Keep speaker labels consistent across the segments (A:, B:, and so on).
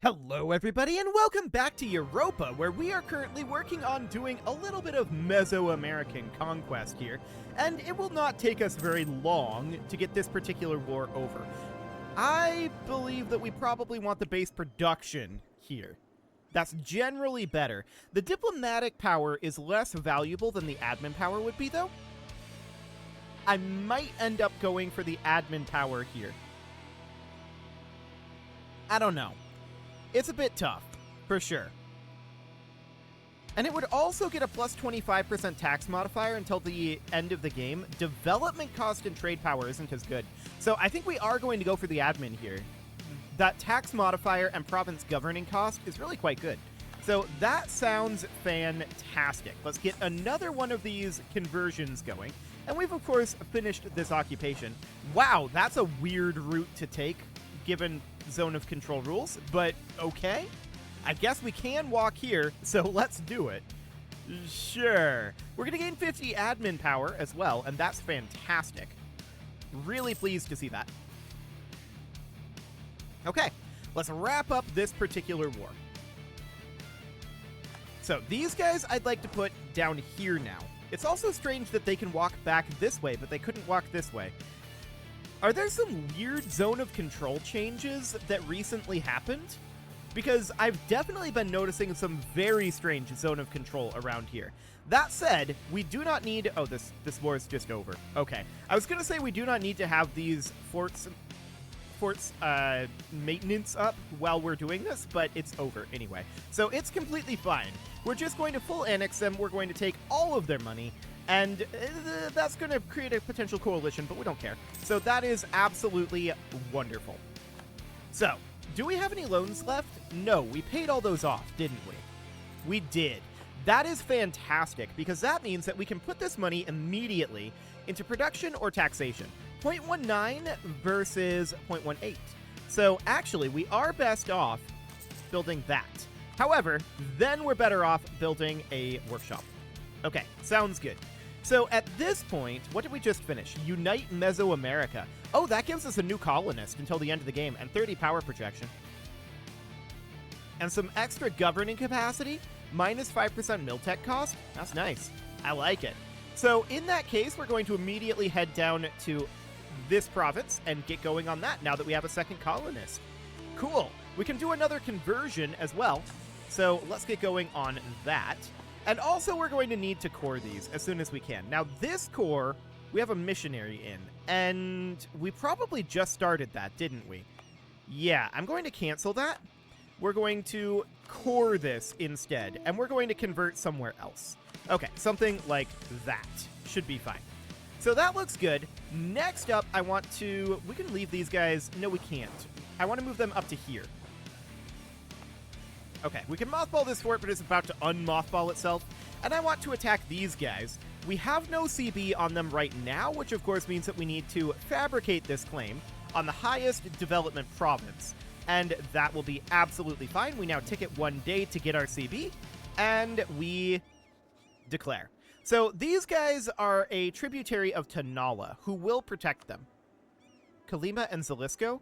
A: Hello everybody and welcome back to Europa, where we are currently working on doing a little bit of Mesoamerican conquest here, and it will not take us very long to get this particular war over. I believe that we probably want the base production here. That's generally better. The diplomatic power is less valuable than the admin power would be, though. I might end up going for the admin power here. I don't know. It's a bit tough, for sure. And it would also get a plus 25% tax modifier until the end of the game. Development cost and trade power isn't as good. So I think we are going to go for the admin here. That tax modifier and province governing cost is really quite good. So that sounds fantastic. Let's get another one of these conversions going. And we've, of course, finished this occupation. Wow, that's a weird route to take, given zone of control rules, but okay. I guess we can walk here, so let's do it. Sure. We're going to gain 50 admin power as well, and that's fantastic. Really pleased to see that. Okay, let's wrap up this particular war. So these guys I'd like to put down here now. It's also strange that they can walk back this way, but they couldn't walk this way. Are there some weird zone of control changes that recently happened? Because I've definitely been noticing some very strange zone of control around here. That said, we do not need... Oh, this war is just over. Okay. I was going to say we do not need to have these forts maintenance up while we're doing this, but it's over anyway. So it's completely fine. We're just going to full annex them. We're going to take all of their money. And that's going to create a potential coalition, but we don't care. So that is absolutely wonderful. So, do we have any loans left? No, we paid all those off, didn't we? We did. That is fantastic, because that means that we can put this money immediately into production or taxation. 0.19 versus 0.18. So, actually, we are best off building that. However, then we're better off building a workshop. Okay, sounds good. So at this point, what did we just finish? Unite Mesoamerica. Oh, that gives us a new colonist until the end of the game and 30 power projection. And some extra governing capacity, minus 5% Miltech cost. That's nice. I like it. So in that case, we're going to immediately head down to this province and get going on that now that we have a second colonist. Cool. We can do another conversion as well. So let's get going on that. And also, we're going to need to core these as soon as we can. Now, this core, we have a missionary in, and we probably just started that, didn't we? Yeah, I'm going to cancel that. We're going to core this instead, and we're going to convert somewhere else. Okay, something like that should be fine. So that looks good. Next up, I want to... We can leave these guys. No, we can't. I want to move them up to here. Okay, we can mothball this fort, but it's about to unmothball itself. And I want to attack these guys. We have no CB on them right now, which of course means that we need to fabricate this claim on the highest development province. And that will be absolutely fine. We now ticket 1 day to get our CB, and we declare. So these guys are a tributary of Tanala, who will protect them. Kalima and Zalisco?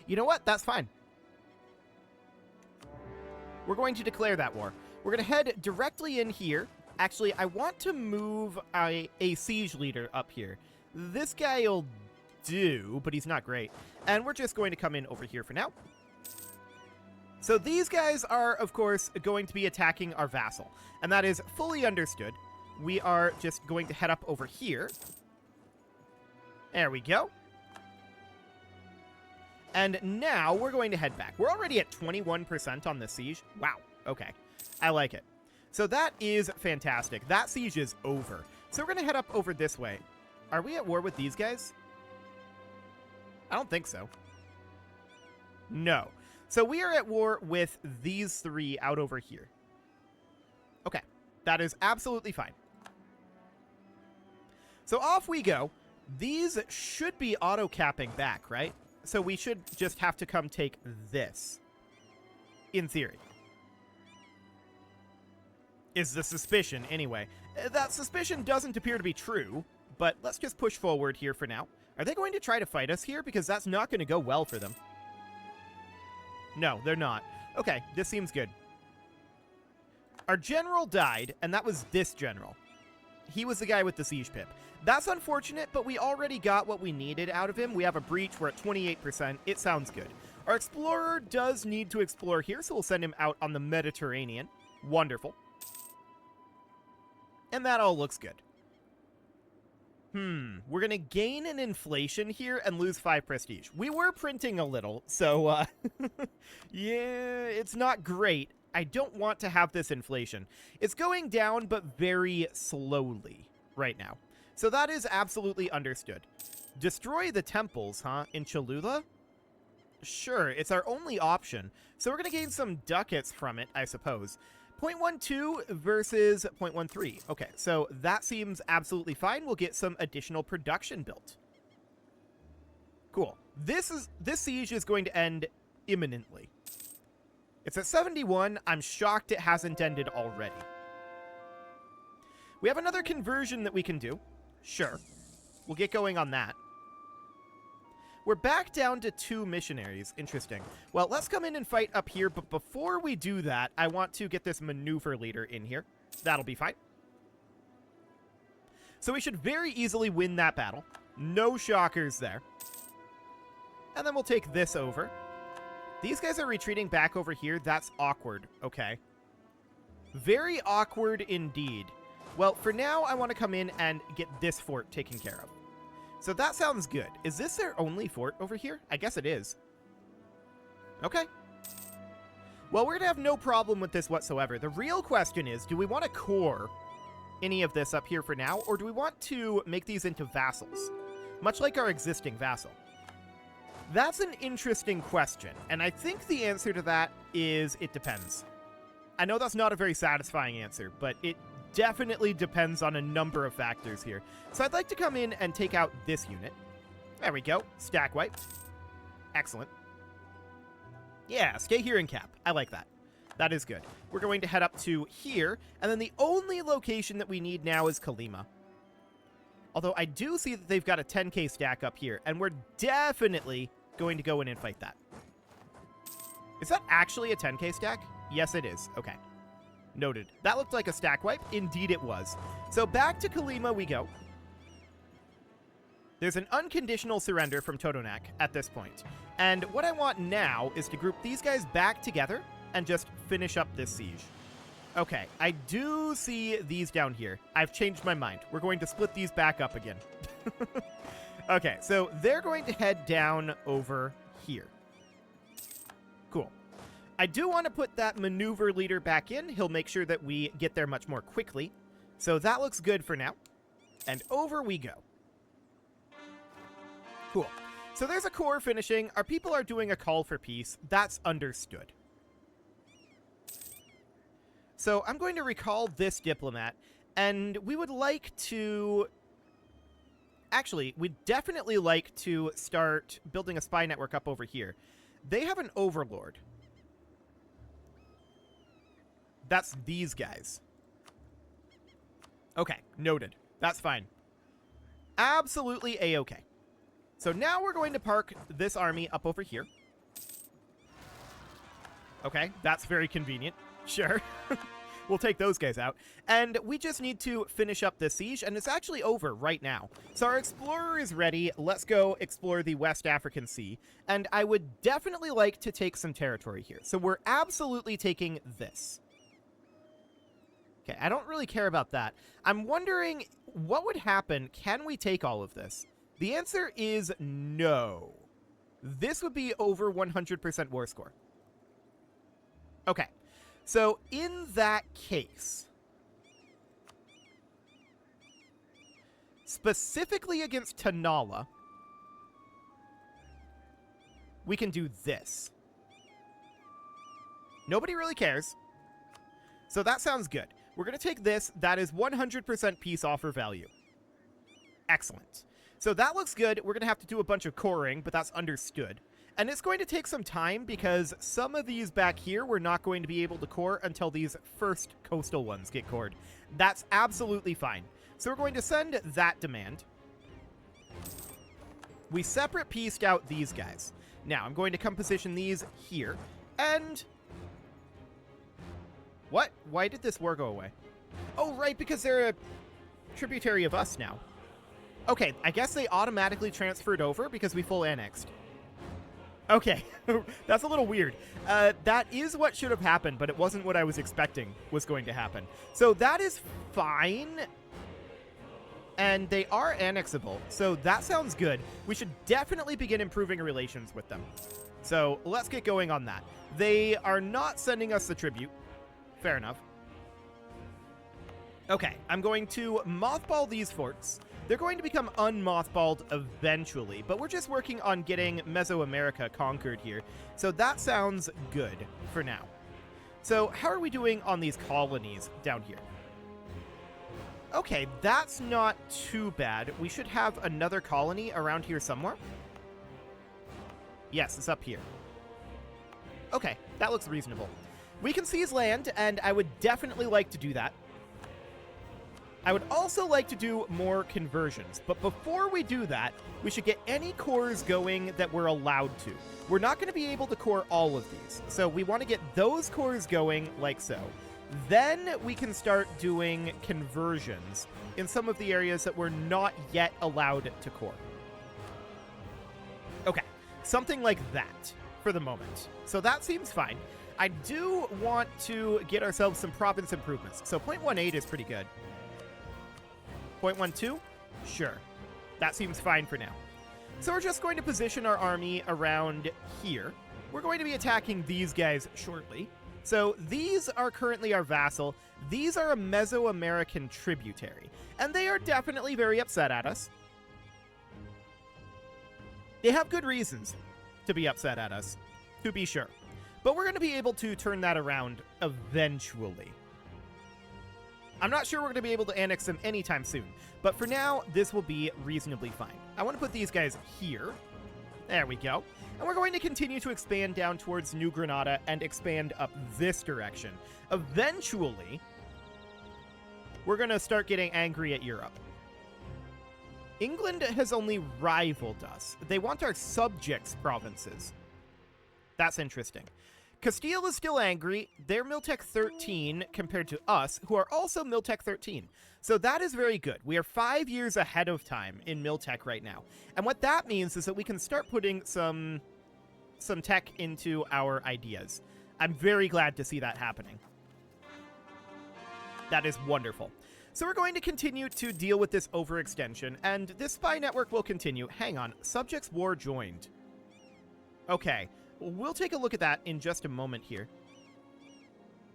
A: You know what? That's fine. We're going to declare that war. We're going to head directly in here. Actually, I want to move a siege leader up here. This guy will do, but he's not great. And we're just going to come in over here for now. So these guys are, of course, going to be attacking our vassal. And that is fully understood. We are just going to head up over here. There we go. And now we're going to head back. We're already at 21% on the siege. Wow. Okay. I like it. So that is fantastic. That siege is over. So we're going to head up over this way. Are we at war with these guys? I don't think so. No. So we are at war with these three out over here. Okay. That is absolutely fine. So off we go. These should be auto-capping back, right? So we should just have to come take this. In theory. Is the suspicion, anyway. That suspicion doesn't appear to be true, but let's just push forward here for now. Are they going to try to fight us here? Because that's not going to go well for them. No, they're not. Okay, this seems good. Our general died, and that was this general. He was the guy with the siege pip. That's unfortunate, but we already got what we needed out of him. We have a breach. We're at 28%. It sounds good. Our explorer does need to explore here, so we'll send him out on the Mediterranean. Wonderful. And that all looks good. We're going to gain an inflation here and lose 5 prestige. We were printing a little, so, yeah, it's not great. I don't want to have this inflation. It's going down, but very slowly right now. So that is absolutely understood. Destroy the temples, huh, in Cholula? Sure, it's our only option. So we're going to gain some ducats from it, I suppose. 0.12 versus 0.13. Okay, so that seems absolutely fine. We'll get some additional production built. Cool. This siege is going to end imminently. It's at 71. I'm shocked it hasn't ended already. We have another conversion that we can do. Sure. We'll get going on that. We're back down to 2 missionaries. Interesting. Well, let's come in and fight up here, but before we do that, I want to get this maneuver leader in here. That'll be fine. So we should very easily win that battle. No shockers there. And then we'll take this over. These guys are retreating back over here. That's awkward. Okay. Very awkward indeed. Well, for now, I want to come in and get this fort taken care of. So that sounds good. Is this their only fort over here? I guess it is. Okay. Well, we're going to have no problem with this whatsoever. The real question is, do we want to core any of this up here for now, or do we want to make these into vassals? Much like our existing vassal. That's an interesting question, and I think the answer to that is it depends. I know that's not a very satisfying answer, but it definitely depends on a number of factors here. So I'd like to come in and take out this unit. There we go. Stack wipe. Excellent. Yeah, stay here and cap. I like that. That is good. We're going to head up to here, and then the only location that we need now is Colima. Although I do see that they've got a 10k stack up here, and we're definitely going to go in and fight that. Is that actually a 10k stack? Yes, it is. Okay. Noted. That looked like a stack wipe. Indeed it was. So back to Colima we go. There's an unconditional surrender from Totonac at this point. And what I want now is to group these guys back together and just finish up this siege. Okay, I do see these down here. I've changed my mind. We're going to split these back up again. Okay, so they're going to head down over here. Cool. I do want to put that maneuver leader back in. He'll make sure that we get there much more quickly. So that looks good for now. And over we go. Cool. So there's a core finishing. Our people are doing a call for peace. That's understood. So I'm going to recall this diplomat, and we would like to... Actually, we'd definitely like to start building a spy network up over here. They have an overlord. That's these guys. Okay, noted. That's fine. Absolutely A-okay. So now we're going to park this army up over here. Okay, that's very convenient. Sure. We'll take those guys out. And we just need to finish up this siege, and it's actually over right now. So our explorer is ready. Let's go explore the West African Sea. And I would definitely like to take some territory here. So we're absolutely taking this. Okay, I don't really care about that. I'm wondering what would happen. Can we take all of this? The answer is no. This would be over 100% war score. Okay. So, in that case, specifically against Tanala, we can do this. Nobody really cares. So that sounds good. We're going to take this. That is 100% peace offer value. Excellent. So that looks good. We're going to have to do a bunch of coring, but that's understood. And it's going to take some time because some of these back here we're not going to be able to core until these first coastal ones get cored. That's absolutely fine. So we're going to send that demand. We separate pieced out these guys. Now, I'm going to come position these here, and... What? Why did this war go away? Oh, right, because they're a tributary of us now. Okay, I guess they automatically transferred over because we full annexed. Okay, that's a little weird. That is what should have happened, but it wasn't what I was expecting was going to happen. So that is fine, and they are annexable, so that sounds good. We should definitely begin improving relations with them. So let's get going on that. They are not sending us the tribute. Fair enough. Okay, I'm going to mothball these forts. They're going to become unmothballed eventually, but we're just working on getting Mesoamerica conquered here. So that sounds good for now. So how are we doing on these colonies down here? Okay, that's not too bad. We should have another colony around here somewhere. Yes, it's up here. Okay, that looks reasonable. We can seize land, and I would definitely like to do that. I would also like to do more conversions, but before we do that, we should get any cores going that we're allowed to. We're not going to be able to core all of these, so we want to get those cores going like so. Then we can start doing conversions in some of the areas that we're not yet allowed to core. Okay, something like that for the moment. So that seems fine. I do want to get ourselves some province improvements, so 0.18 is pretty good. 0.12? Sure. That seems fine for now. So we're just going to position our army around here. We're going to be attacking these guys shortly. So these are currently our vassal. These are a Mesoamerican tributary. And they are definitely very upset at us. They have good reasons to be upset at us, to be sure. But we're going to be able to turn that around eventually. I'm not sure we're going to be able to annex them anytime soon, but for now, this will be reasonably fine. I want to put these guys here. There we go. And we're going to continue to expand down towards New Granada and expand up this direction. Eventually, we're going to start getting angry at Europe. England has only rivaled us. They want our subjects' provinces. That's interesting. Castile is still angry. They're Miltech 13 compared to us, who are also Miltech 13. So that is very good. We are 5 years ahead of time in Miltech right now. And what that means is that we can start putting some tech into our ideas. I'm very glad to see that happening. That is wonderful. So we're going to continue to deal with this overextension, and this spy network will continue. Hang on. Subjects war joined. Okay. We'll take a look at that in just a moment here.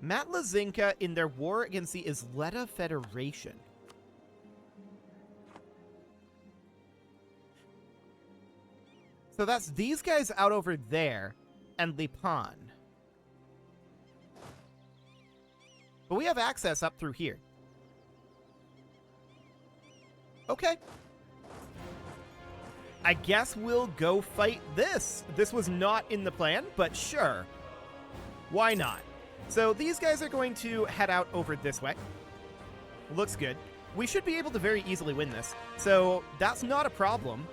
A: Matlazinka in their war against the Isleta Federation. So that's these guys out over there and Lipan. But we have access up through here. Okay. I guess we'll go fight this. This was not in the plan, but sure. Why not? So these guys are going to head out over this way. Looks good. We should be able to very easily win this. So that's not a problem.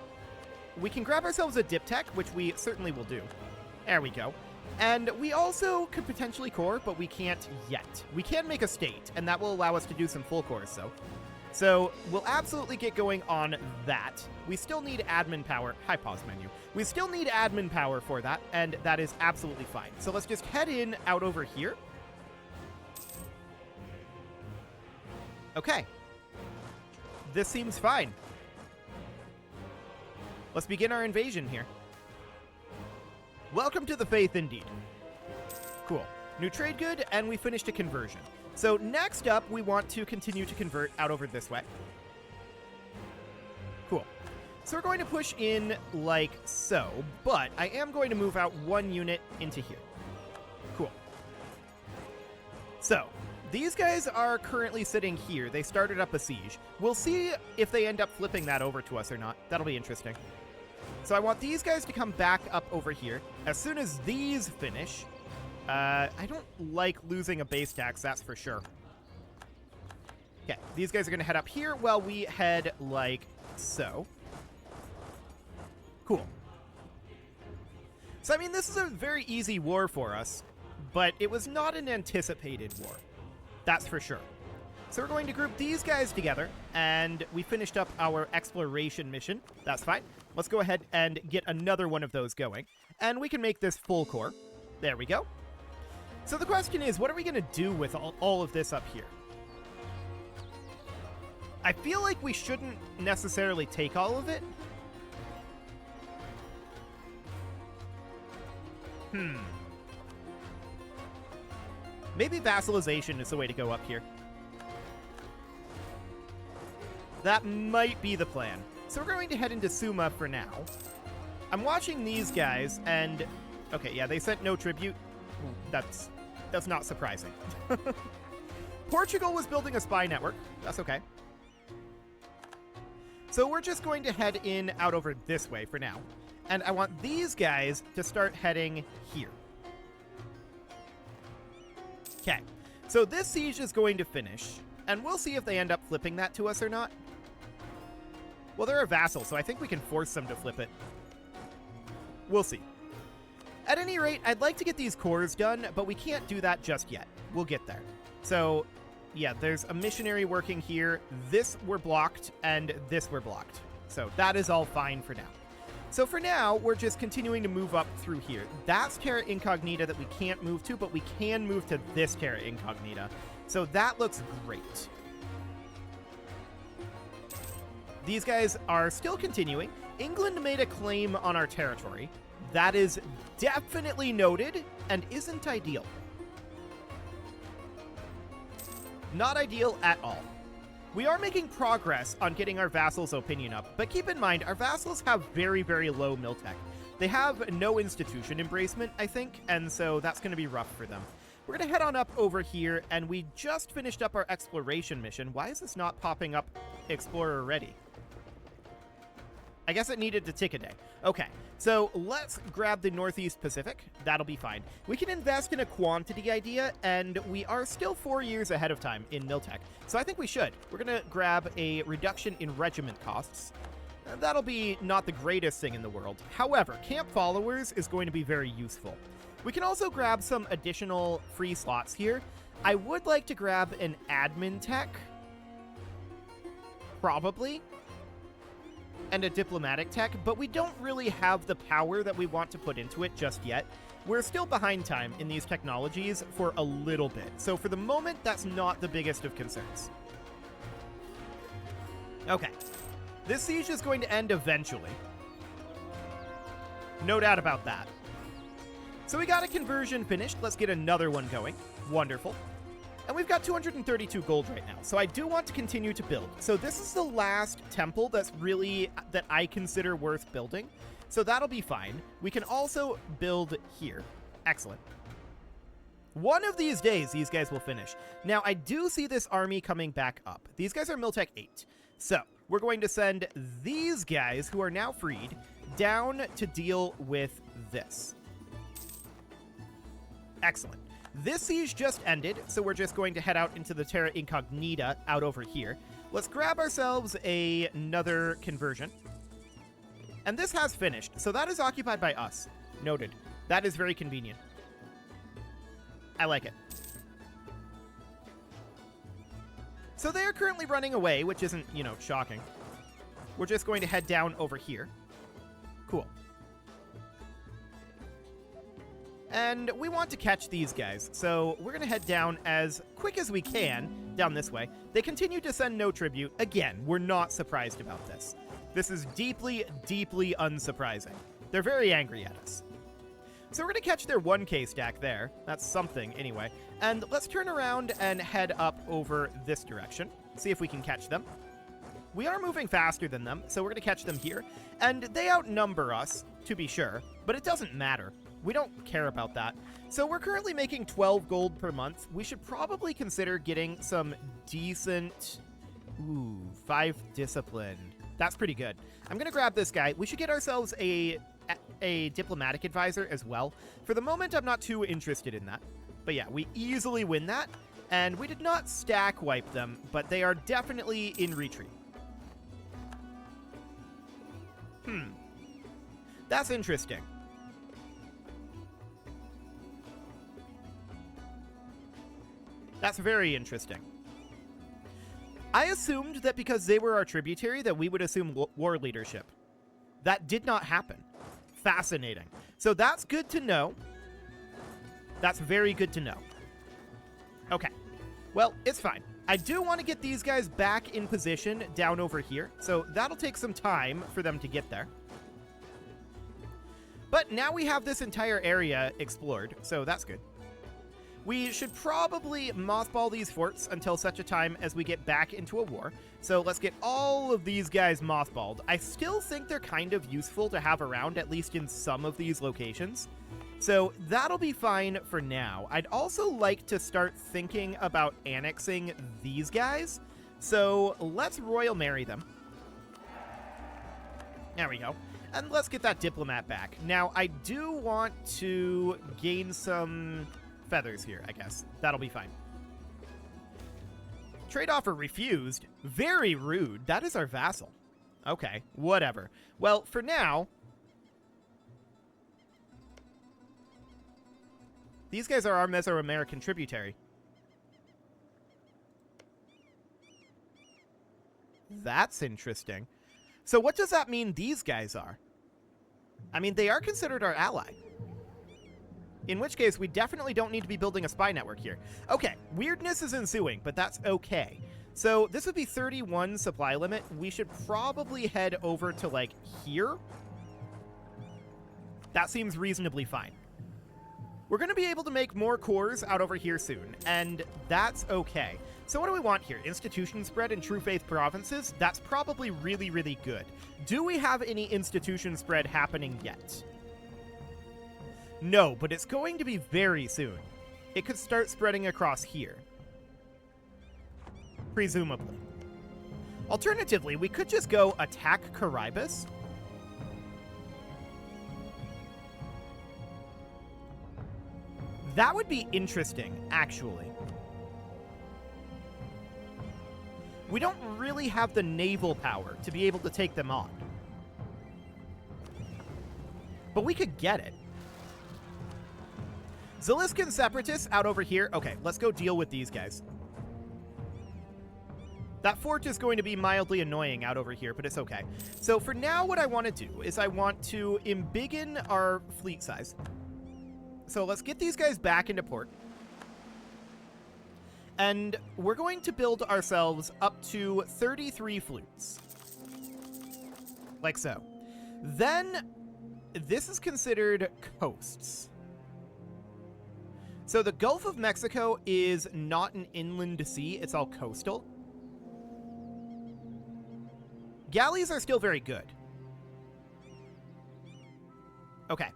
A: We can grab ourselves a dip tech, which we certainly will do. There we go. And we also could potentially core, but we can't yet. We can make a state, and that will allow us to do some full cores, though. So we'll absolutely get going on that. We still need admin power. Hi, pause menu. We still need admin power for that, and that is absolutely fine. So let's just head in out over here. Okay. This seems fine. Let's begin our invasion here. Welcome to the faith, indeed. Cool. New trade good, and we finished a conversion. So next up, we want to continue to convert out over this way. Cool. So we're going to push in like so, but I am going to move out one unit into here. Cool. So these guys are currently sitting here. They started up a siege. We'll see if they end up flipping that over to us or not. That'll be interesting. So I want these guys to come back up over here. As soon as these finish... I don't like losing a base tax, that's for sure. Okay, these guys are going to head up here while we head like so. Cool. So, I mean, this is a very easy war for us, but it was not an anticipated war. That's for sure. So we're going to group these guys together, and we finished up our exploration mission. That's fine. Let's go ahead and get another one of those going, and we can make this full core. There we go. So the question is, what are we going to do with all of this up here? I feel like we shouldn't necessarily take all of it. Maybe vassalization is the way to go up here. That might be the plan. So we're going to head into Suma for now. I'm watching these guys, and... Okay, yeah, they sent no tribute. That's not surprising. Portugal was building a spy network. That's okay. So we're just going to head in out over this way for now. And I want these guys to start heading here. Okay. So this siege is going to finish, and we'll see if they end up flipping that to us or not. Well, they're a vassal, so I think we can force them to flip it. We'll see. At any rate, I'd like to get these cores done, but we can't do that just yet. We'll get there. So, yeah, there's a missionary working here. This we're blocked, and this we're blocked. So that is all fine for now. So for now, we're just continuing to move up through here. That's Terra Incognita that we can't move to, but we can move to this Terra Incognita. So that looks great. These guys are still continuing. England made a claim on our territory. That is definitely noted and isn't ideal. Not ideal at all. We are making progress on getting our vassals' opinion up, but keep in mind, our vassals have very, very low miltech. They have no institution embracement, I think, and so that's going to be rough for them. We're going to head on up over here, and we just finished up our exploration mission. Why is this not popping up Explorer Ready? I guess it needed to tick a day. Okay, so let's grab the Northeast Pacific. That'll be fine. We can invest in a quantity idea, and we are still 4 years ahead of time in Miltech, so I think we should. We're going to grab a reduction in regiment costs. That'll be not the greatest thing in the world. However, Camp Followers is going to be very useful. We can also grab some additional free slots here. I would like to grab an admin tech. Probably. And a diplomatic tech, but we don't really have the power that we want to put into it just yet. We're still behind time in these technologies for a little bit, so for the moment, that's not the biggest of concerns. Okay. This siege is going to end eventually. No doubt about that. So we got a conversion finished. Let's get another one going. Wonderful. And we've got 232 gold right now, so I do want to continue to build. So this is the last temple that I consider worth building, so that'll be fine. We can also build here. Excellent. One of these days, these guys will finish. Now, I do see this army coming back up. These guys are Miltech 8. So we're going to send these guys, who are now freed, down to deal with this. Excellent. This siege just ended, so we're just going to head out into the Terra Incognita out over here. Let's grab ourselves another conversion. And this has finished, so that is occupied by us. Noted. That is very convenient. I like it. So they are currently running away, which isn't, shocking. We're just going to head down over here. Cool. And we want to catch these guys, so we're going to head down as quick as we can, down this way. They continue to send no tribute. Again, we're not surprised about this. This is deeply, deeply unsurprising. They're very angry at us. So we're going to catch their 1K stack there. That's something, anyway. And let's turn around and head up over this direction, see if we can catch them. We are moving faster than them, so we're going to catch them here. And they outnumber us, to be sure, but it doesn't matter. We don't care about that. So we're currently making 12 gold per month. We should probably consider getting some decent... Ooh, 5 discipline. That's pretty good. I'm going to grab this guy. We should get ourselves a diplomatic advisor as well. For the moment, I'm not too interested in that. But yeah, we easily win that. And we did not stack wipe them, but they are definitely in retreat. That's interesting. That's very interesting. I assumed that because they were our tributary that we would assume war leadership. That did not happen. Fascinating. So that's good to know. That's very good to know. Okay. Well, it's fine. I do want to get these guys back in position down over here, so that'll take some time for them to get there. But now we have this entire area explored, so that's good. We should probably mothball these forts until such a time as we get back into a war. So let's get all of these guys mothballed. I still think they're kind of useful to have around, at least in some of these locations. So that'll be fine for now. I'd also like to start thinking about annexing these guys. So let's royal marry them. There we go. And let's get that diplomat back. Now, I do want to gain some feathers here, I guess. That'll be fine. Trade offer refused. Very rude. That is our vassal. Okay, whatever. Well, for now, these guys are our Mesoamerican tributary. That's interesting. So what does that mean these guys are? I mean, they are considered our ally. In which case, we definitely don't need to be building a spy network here. Okay, weirdness is ensuing, but that's okay. So this would be 31 supply limit. We should probably head over to, like, here. That seems reasonably fine. We're going to be able to make more cores out over here soon, and that's okay. So what do we want here? Institution spread in True Faith provinces? That's probably really, really good. Do we have any institution spread happening yet? No, but it's going to be very soon. It could start spreading across here. Presumably. Alternatively, we could just go attack Caribus. That would be interesting, actually. We don't really have the naval power to be able to take them on. But we could get it. Zaliskan separatists out over here. Okay, let's go deal with these guys. That fort is going to be mildly annoying out over here, but it's okay. So for now, what I want to do is I want to embiggen our fleet size. So let's get these guys back into port. And we're going to build ourselves up to 33 fleets. Like so. Then, this is considered coasts. So the Gulf of Mexico is not an inland sea, it's all coastal. Galleys are still very good. Okay.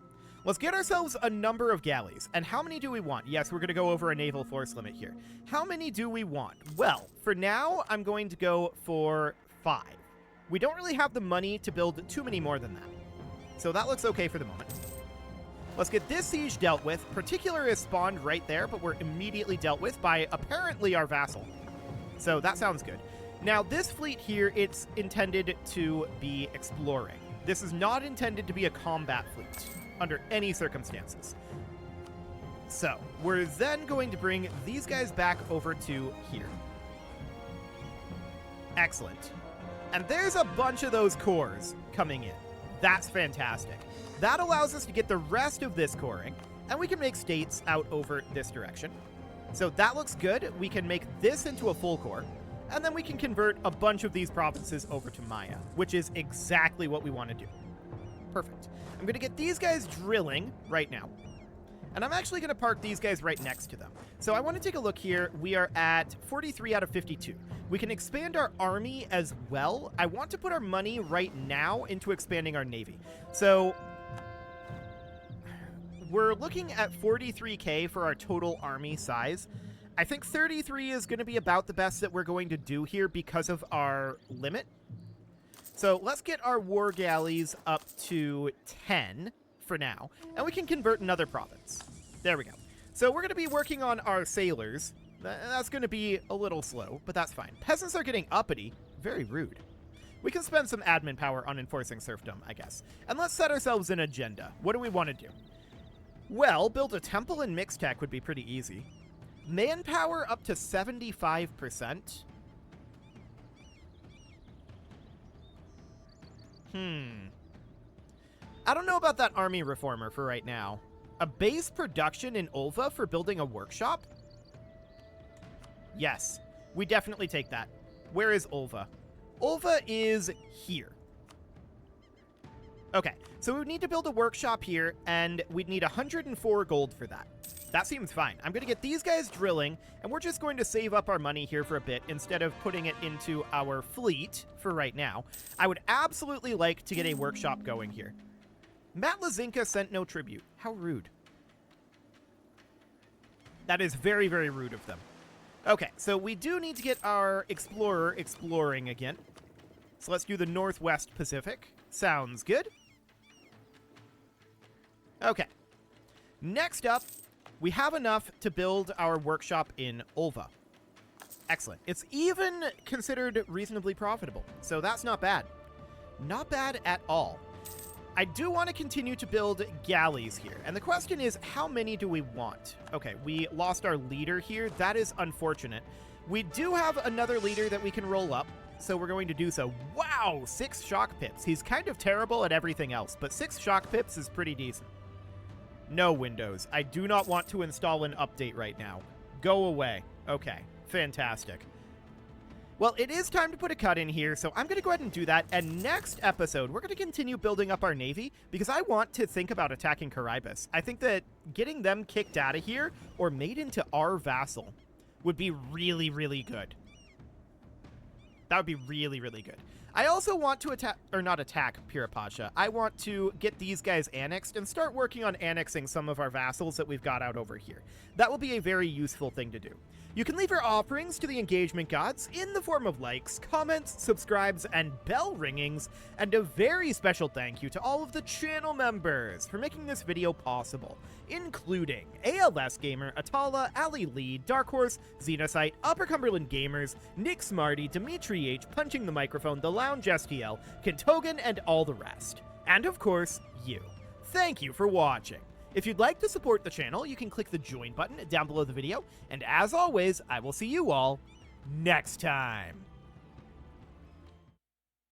A: Let's get ourselves a number of galleys. And how many do we want? Yes, we're going to go over a naval force limit here. How many do we want? Well, for now, I'm going to go for 5. We don't really have the money to build too many more than that. So that looks okay for the moment. Let's get this siege dealt with. Particular is spawned right there, but we're immediately dealt with by apparently our vassal. So that sounds good. Now, this fleet here, it's intended to be exploring. This is not intended to be a combat fleet under any circumstances. So, we're then going to bring these guys back over to here. Excellent. And there's a bunch of those cores coming in. That's fantastic. That allows us to get the rest of this coring, and we can make states out over this direction. So that looks good. We can make this into a full core, and then we can convert a bunch of these provinces over to Maya, which is exactly what we want to do. Perfect. I'm going to get these guys drilling right now. And I'm actually going to park these guys right next to them. So I want to take a look here. We are at 43 out of 52. We can expand our army as well. I want to put our money right now into expanding our navy. So we're looking at 43K for our total army size. I think 33 is going to be about the best that we're going to do here because of our limit. So let's get our war galleys up to 10 for now, and we can convert another province. There we go. So we're going to be working on our sailors. That's going to be a little slow, but that's fine. Peasants are getting uppity. Very rude. We can spend some admin power on enforcing serfdom, I guess. And let's set ourselves an agenda. What do we want to do? Well, build a temple in mixed tech would be pretty easy. Manpower up to 75%. I don't know about that army reformer for right now. A base production in Ulva for building a workshop? Yes, we definitely take that. Where is Ulva? Ulva is here. Okay, so we would need to build a workshop here, and we'd need 104 gold for that. That seems fine. I'm going to get these guys drilling, and we're just going to save up our money here for a bit instead of putting it into our fleet for right now. I would absolutely like to get a workshop going here. Matt Lazinka sent no tribute. How rude. That is very, very rude of them. Okay, so we do need to get our explorer exploring again. So let's do the Northwest Pacific. Sounds good. Okay. Next up, we have enough to build our workshop in Ulva. Excellent. It's even considered reasonably profitable, so that's not bad. Not bad at all. I do want to continue to build galleys here, and the question is, how many do we want? Okay, we lost our leader here. That is unfortunate. We do have another leader that we can roll up, so we're going to do so. Wow, 6 shock pips. He's kind of terrible at everything else, but 6 shock pips is pretty decent. No, Windows. I do not want to install an update right now. Go away. Okay, fantastic. Well, it is time to put a cut in here, so I'm going to go ahead and do that. And next episode, we're going to continue building up our navy because I want to think about attacking Caribus. I think that getting them kicked out of here or made into our vassal would be really, really good. That would be really, really good. I also want to attack, or not attack, Pirapacha. I want to get these guys annexed and start working on annexing some of our vassals that we've got out over here. That will be a very useful thing to do. You can leave your offerings to the engagement gods in the form of likes, comments, subscribes, and bell ringings, and a very special thank you to all of the channel members for making this video possible, including ALS Gamer, Atala, Ali Lee, Dark Horse, Xenocyte, Upper Cumberland Gamers, Nick Smarty, Dimitri H, Punching the Microphone, The Lounge STL, Kentogan, and all the rest. And of course, you. Thank you for watching. If you'd like to support the channel, you can click the join button down below the video, and as always, I will see you all next time.